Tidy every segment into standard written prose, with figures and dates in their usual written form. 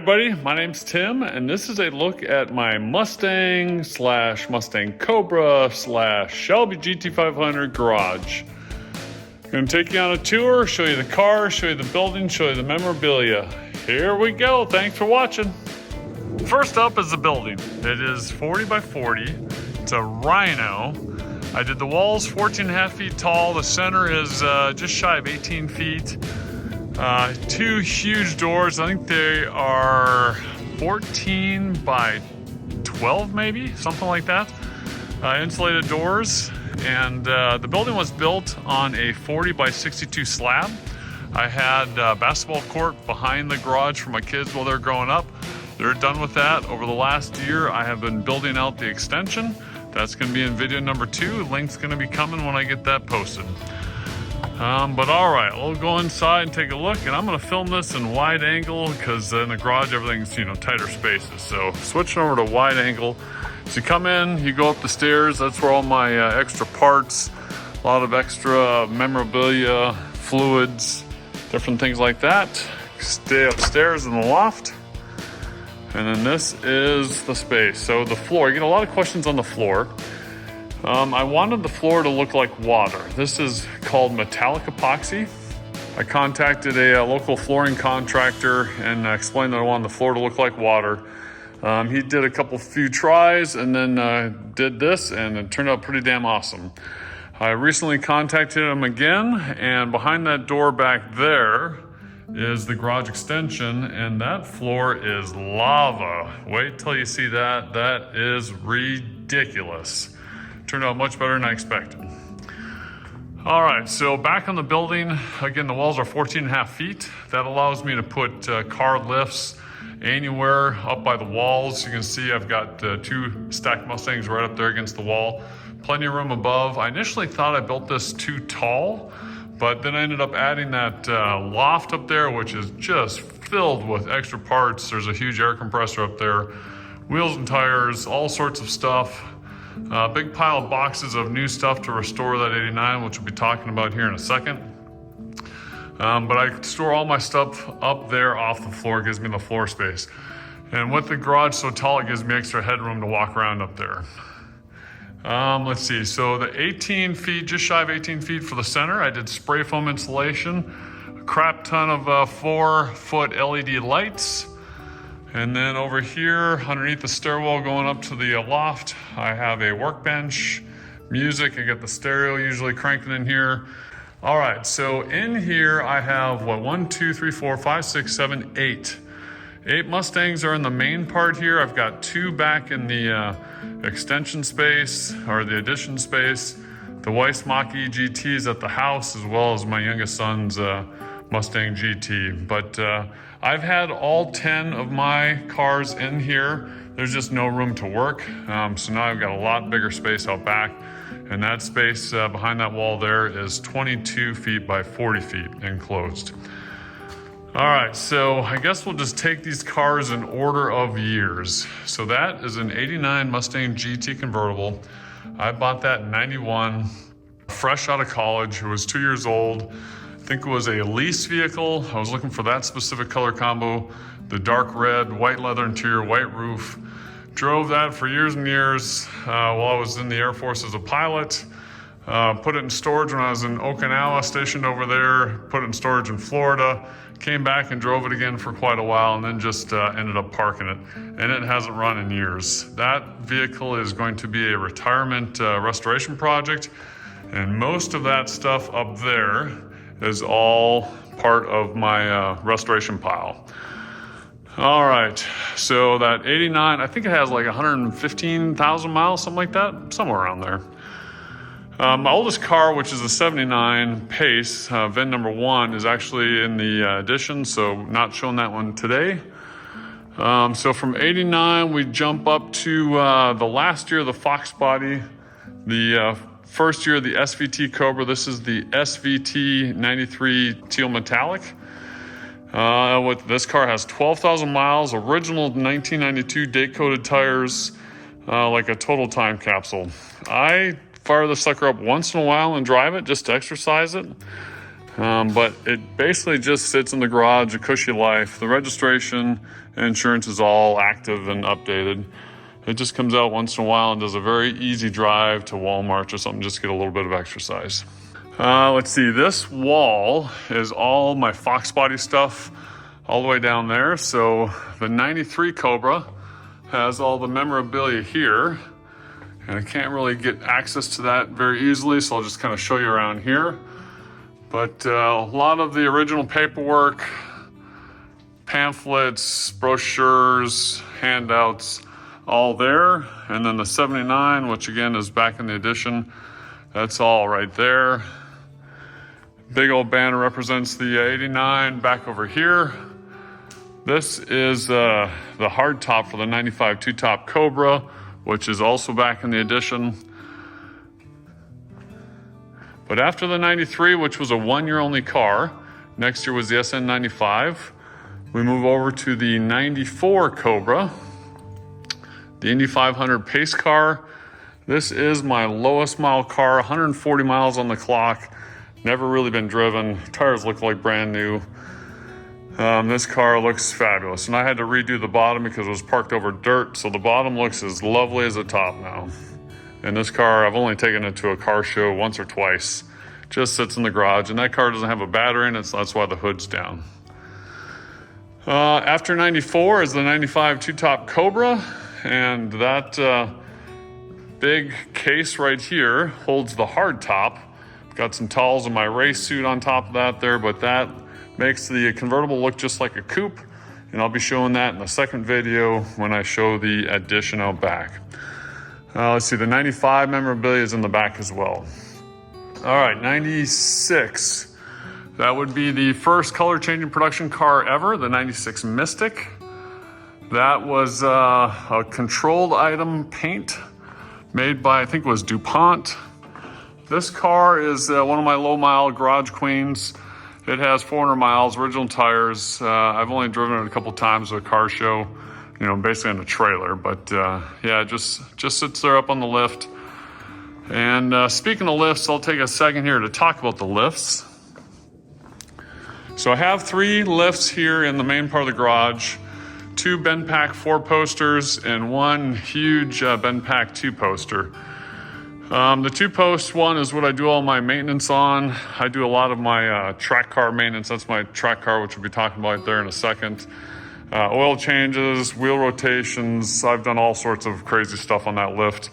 everybody, my name's Tim, and this is a look at my Mustang / Mustang Cobra / Shelby GT500 garage. I'm going to take you on a tour, show you the car, show you the building, show you the memorabilia. Here we go, thanks for watching. First up is the building. It is 40 by 40, it's a Rhino. I did the walls 14.5 feet tall, the center is just shy of 18 feet. Two huge doors, I think they are 14 by 12 maybe, something like that. Insulated doors, and the building was built on a 40 by 62 slab. I had a basketball court behind the garage for my kids while they're growing up. They're done with that. Over the last year, I have been building out the extension. That's going to be in video number 2. Link's going to be coming when I get that posted. But all right, we'll go inside and take a look, and I'm going to film this in wide angle because in the garage everything's, tighter spaces. So switching over to wide angle. As you come in, you go up the stairs. That's where all my extra parts, a lot of extra memorabilia, fluids, different things like that. Stay upstairs in the loft. And then this is the space. So the floor, you get a lot of questions on the floor. I wanted the floor to look like water. This is called metallic epoxy. I contacted a local flooring contractor and explained that I wanted the floor to look like water. He did a few tries and then did this, and it turned out pretty damn awesome. I recently contacted him again, and behind that door back there is the garage extension, and that floor is lava. Wait till you see that. That is ridiculous. Turned out much better than I expected. All right, so back on the building, again, the walls are 14.5 feet. That allows me to put car lifts anywhere up by the walls. You can see I've got 2 stacked Mustangs right up there against the wall. Plenty of room above. I initially thought I built this too tall, but then I ended up adding that loft up there, which is just filled with extra parts. There's a huge air compressor up there, wheels and tires, all sorts of stuff. Big pile of boxes of new stuff to restore that 89, which we'll be talking about here in a second. But I store all my stuff up there off the floor. It gives me the floor space. And with the garage so tall, it gives me extra headroom to walk around up there. Let's see, so the 18 feet, just shy of 18 feet for the center, I did spray foam insulation, a crap ton of 4-foot LED lights. And then over here, underneath the stairwell going up to the loft, I have a workbench, music. I got the stereo usually cranking in here. All right, so in here I have, 1, 2, 3, 4, 5, 6, 7, 8. 8 Mustangs are in the main part here. I've got 2 back in the extension space, or the addition space. The wife's Mach-E GT is at the house, as well as my youngest son's Mustang GT. But I've had all 10 of my cars in here. There's just no room to work. So now I've got a lot bigger space out back. And that space behind that wall there is 22 feet by 40 feet enclosed. All right, so I guess we'll just take these cars in order of years. So that is an 89 Mustang GT convertible. I bought that in 91, fresh out of college. It was 2 years old. I think it was a lease vehicle. I was looking for that specific color combo, the dark red, white leather interior, white roof. Drove that for years and years while I was in the Air Force as a pilot. Put it in storage when I was in Okinawa, stationed over there. Put it in storage in Florida. Came back and drove it again for quite a while, and then just ended up parking it. And it hasn't run in years. That vehicle is going to be a retirement restoration project, and most of that stuff up there is all part of my restoration pile. All right, so that 89, I think it has like 115,000 miles, something like that, somewhere around there. My oldest car, which is a 79 Pace, VIN number 1, is actually in the addition, so not showing that one today. So from 89, we jump up to the last year of the Fox body, the first year of the SVT Cobra. This is the SVT 93 teal metallic. This car has 12,000 miles, original 1992 date-coated tires, like a total time capsule. I fire the sucker up once in a while and drive it just to exercise it. But it basically just sits in the garage, a cushy life. The registration Insurance is all active and updated. It just comes out once in a while and does a very easy drive to Walmart or something, just to get a little bit of exercise. Let's see, this wall is all my Fox body stuff all the way down there. So the 93 Cobra has all the memorabilia here, and I can't really get access to that very easily, so I'll just kind of show you around here. But a lot of the original paperwork, pamphlets, brochures, handouts, all there. And then the 79, which again is back in the edition, that's all right there. Big old banner represents the 89 back over here. This is the hard top for the 95 two-top Cobra, which is also back in the edition. But after the 93, which was a one-year only car, next year was the SN95, we move over to the 94 Cobra, the Indy 500 pace car. This is my lowest mile car, 140 miles on the clock, never really been driven. Tires look like brand new. This car looks fabulous, and I had to redo the bottom because it was parked over dirt, so the bottom looks as lovely as the top now. And this car, I've only taken it to a car show once or twice. Just sits in the garage, and that car doesn't have a battery in it, so that's why the hood's down. After 94 is the 95 two-top Cobra, and that big case right here holds the hard top. Got some towels in my race suit on top of that there, but that makes the convertible look just like a coupe, and I'll be showing that in the second video when I show the addition out back. Let's see, the 95 memorabilia is in the back as well. All right, 96. That would be the first color changing production car ever, the 96 Mystic. That was a controlled item paint made by, I think it was DuPont. This car is one of my low mile garage queens. It has 400 miles, original tires. I've only driven it a couple times at a car show, you know, basically in a trailer. But yeah, it just sits there up on the lift. And speaking of lifts, I'll take a second here to talk about the lifts. So I have 3 lifts here in the main part of the garage, 2 Bendpak 4-posters and 1 huge Bendpak 2-poster. The 2-post one is what I do all my maintenance on. I do a lot of my track car maintenance. That's my track car, which we'll be talking about there in a second. Oil changes, wheel rotations. I've done all sorts of crazy stuff on that lift.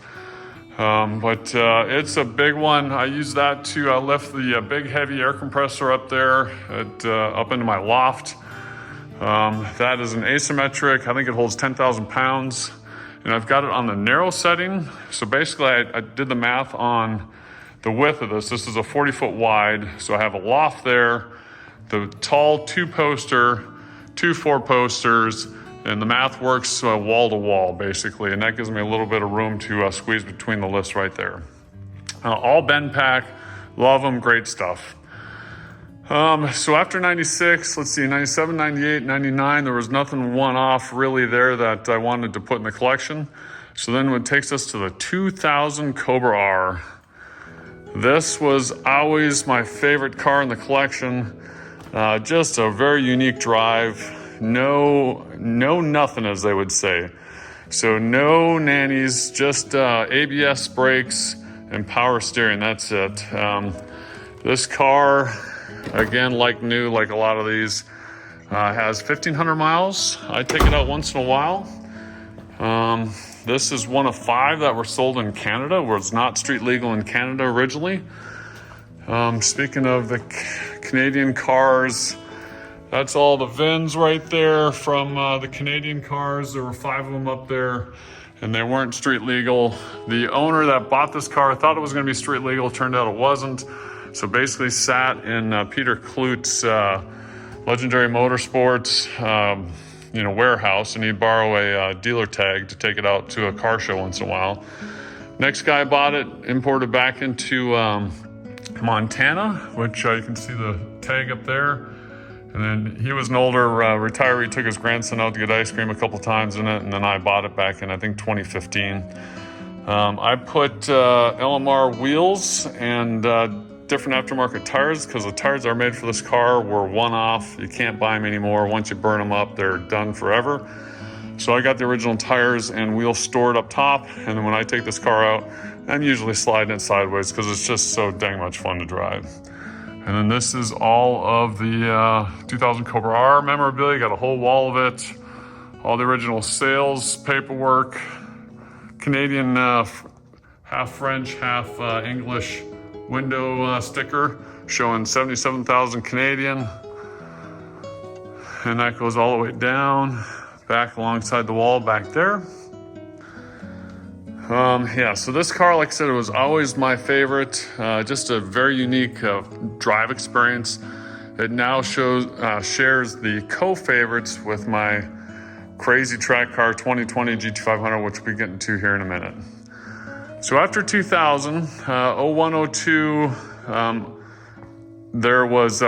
But it's a big one. I use that to lift the big heavy air compressor up there, up into my loft. That is an asymmetric. I think it holds 10,000 pounds. And I've got it on the narrow setting. So basically I did the math on the width of this. This is a 40-foot wide. So I have a loft there, the tall 2-poster, 2 4-posters, and the math works wall to wall basically. And that gives me a little bit of room to squeeze between the lifts right there. All Bendpak, love them, great stuff. So after 96, let's see, 97, 98, 99, there was nothing one-off really there that I wanted to put in the collection. So then it takes us to the 2000 Cobra R. This was always my favorite car in the collection. Just a very unique drive. No nothing, as they would say. So no nannies, just ABS brakes and power steering, that's it. This car, again, like new, like a lot of these, has 1,500 miles. I take it out once in a while. This is one of 5 that were sold in Canada, where it's not street legal in Canada originally. Speaking of the Canadian cars, that's all the VINs right there from the Canadian cars. There were 5 of them up there, and they weren't street legal. The owner that bought this car thought it was gonna be street legal. Turned out it wasn't. So basically sat in Peter Klut's Legendary Motorsports warehouse, and he'd borrow a dealer tag to take it out to a car show once in a while. Next guy bought it, imported back into Montana, which you can see the tag up there. And then he was an older retiree, took his grandson out to get ice cream a couple times in it, and then I bought it back in, I think, 2015. I put LMR wheels and different aftermarket tires because the tires that are made for this car were one-off. You can't buy them anymore. Once you burn them up, they're done forever. So I got the original tires and wheels stored up top, and then when I take this car out, I'm usually sliding it sideways because it's just so dang much fun to drive. And then this is all of the 2000 Cobra R memorabilia. Got a whole wall of it. All the original sales paperwork. Canadian half French, half English window sticker showing 77,000 Canadian. And that goes all the way down, back alongside the wall back there. Yeah, so this car, like I said, it was always my favorite. Just a very unique drive experience. It now shares the co-favorites with my crazy track car 2020 GT500, which we'll get into here in a minute. So after 2000, 01, 02, there was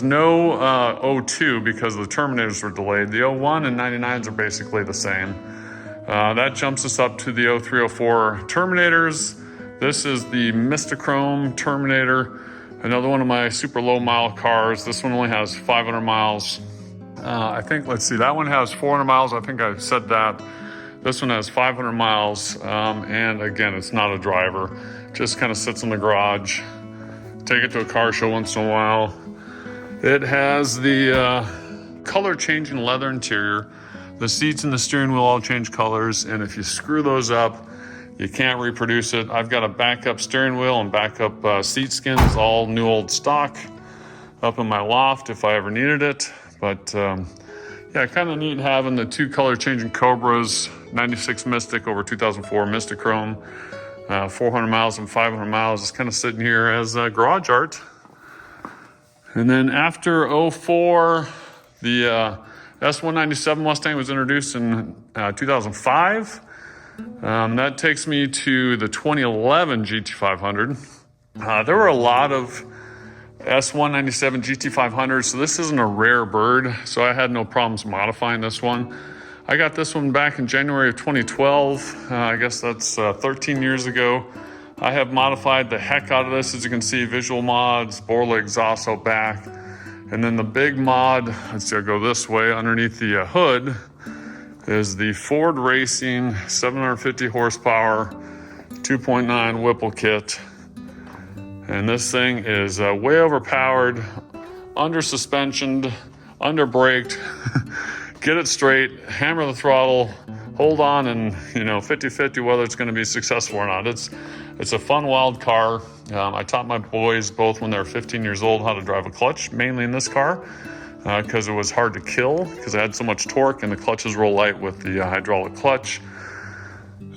no 02 because the Terminators were delayed. The 01 and 99s are basically the same. That jumps us up to the 03, 04 Terminators. This is the Mystichrome Terminator, another one of my super low mile cars. This one only has 500 miles. I think, let's see, that one has 400 miles. I think I said that. This one has 500 miles. And again, it's not a driver. Just kind of sits in the garage. Take it to a car show once in a while. It has the color changing leather interior. The seats and the steering wheel all change colors, and if you screw those up, you can't reproduce it. I've got a backup steering wheel and backup seat skins, all new old stock, up in my loft if I ever needed it. But yeah, kind of neat having the two color changing Cobras, 96 Mystic over 2004 Mystichrome, 400 miles and 500 miles. It's kind of sitting here as garage art. And then after 04, the S197 Mustang was introduced in 2005. That takes me to the 2011 GT500. There were a lot of S197 GT500s, so this isn't a rare bird, so I had no problems modifying this one. I got this one back in January of 2012. I guess that's 13 years ago. I have modified the heck out of this. As you can see, visual mods, Borla exhaust out back. And then the big mod, let's see, I'll go this way, underneath the hood is the Ford Racing 750 horsepower 2.9 Whipple kit. And this thing is way overpowered, under suspensioned, under braked. Get it straight, hammer the throttle, hold on, and 50-50 whether it's going to be successful or not. It's a fun, wild car. I taught my boys both when they were 15 years old how to drive a clutch, mainly in this car, because it was hard to kill because it had so much torque and the clutches roll light with the hydraulic clutch.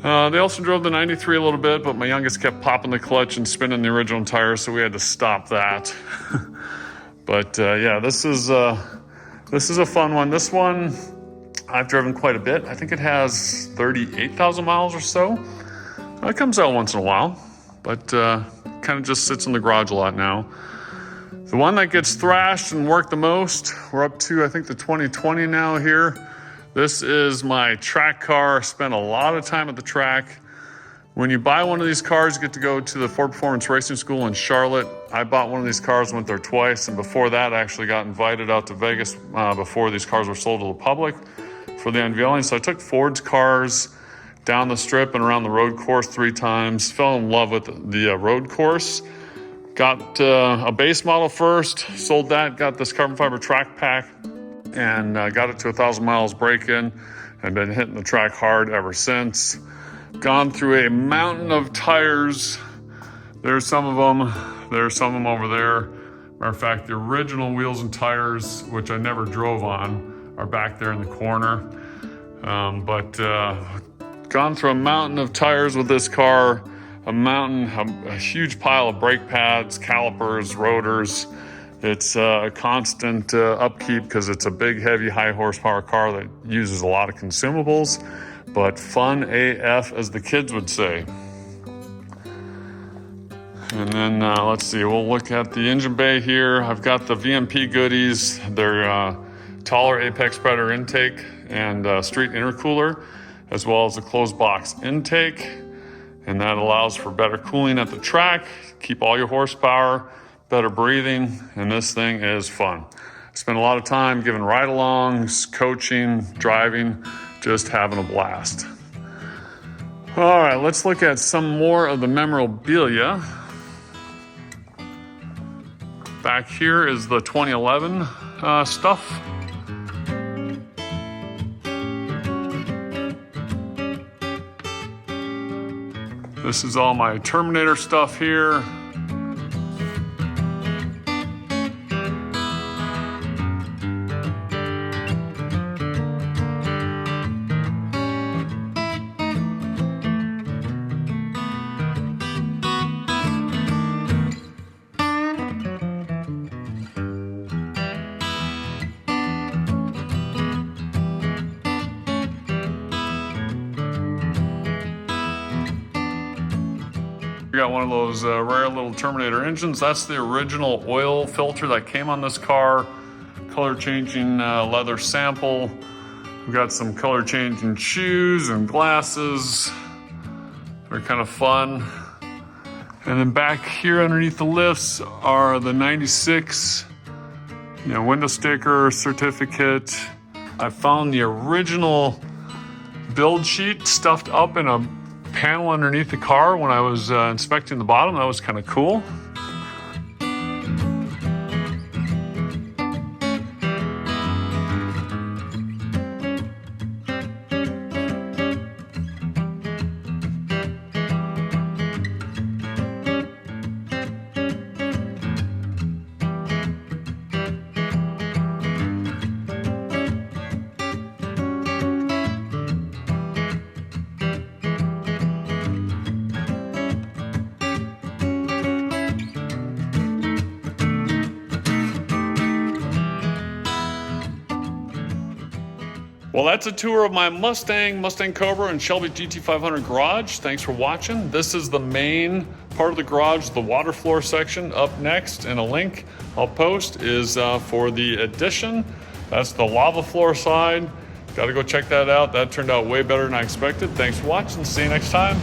They also drove the 93 a little bit, but my youngest kept popping the clutch and spinning the original tires, so we had to stop that. But yeah, this is a fun one. This one I've driven quite a bit. I think it has 38,000 miles or so. It comes out once in a while, but kind of just sits in the garage a lot now. The one that gets thrashed and worked the most, we're up to, I think, the 2020 now here. This is my track car. Spent a lot of time at the track. When you buy one of these cars, you get to go to the Ford Performance Racing School in Charlotte. I bought one of these cars, went there twice, and before that, I actually got invited out to Vegas before these cars were sold to the public for the unveiling. So I took Ford's cars down the strip and around the road course 3 times. Fell in love with the road course. Got a base model first, sold that, got this carbon fiber track pack, and got it to 1,000 miles break-in, and been hitting the track hard ever since. Gone through a mountain of tires. There's some of them. There's some of them over there. Matter of fact, the original wheels and tires, which I never drove on, are back there in the corner. Gone through a mountain of tires with this car, a huge pile of brake pads, calipers, rotors. It's a constant upkeep because it's a big, heavy, high horsepower car that uses a lot of consumables, but fun AF, as the kids would say. And then let's see, we'll look at the engine bay here. I've got the VMP goodies. They're taller apex predator intake and street intercooler, as well as a closed box intake. And that allows for better cooling at the track, keep all your horsepower. better breathing, and this thing is fun. I spend a lot of time giving ride-alongs, coaching, driving, just having a blast. All right, let's look at some more of the memorabilia. Back here is the 2011 stuff. This is all my Terminator stuff here. We got one of those rare little Terminator engines. That's the original oil filter that came on this car. Color changing leather sample. We've got some color changing shoes and glasses. They're kind of fun. And then back here underneath the lifts are the 96 window sticker certificate. I found the original build sheet stuffed up in a panel underneath the car when I was inspecting the bottom. That was kind of cool. Well, that's a tour of my Mustang Cobra, and Shelby GT500 garage. Thanks for watching. This is the main part of the garage, the water floor section. Up next, and a link I'll post, is for the addition. That's the lava floor side. Got to go check that out. That turned out way better than I expected. Thanks for watching. See you next time.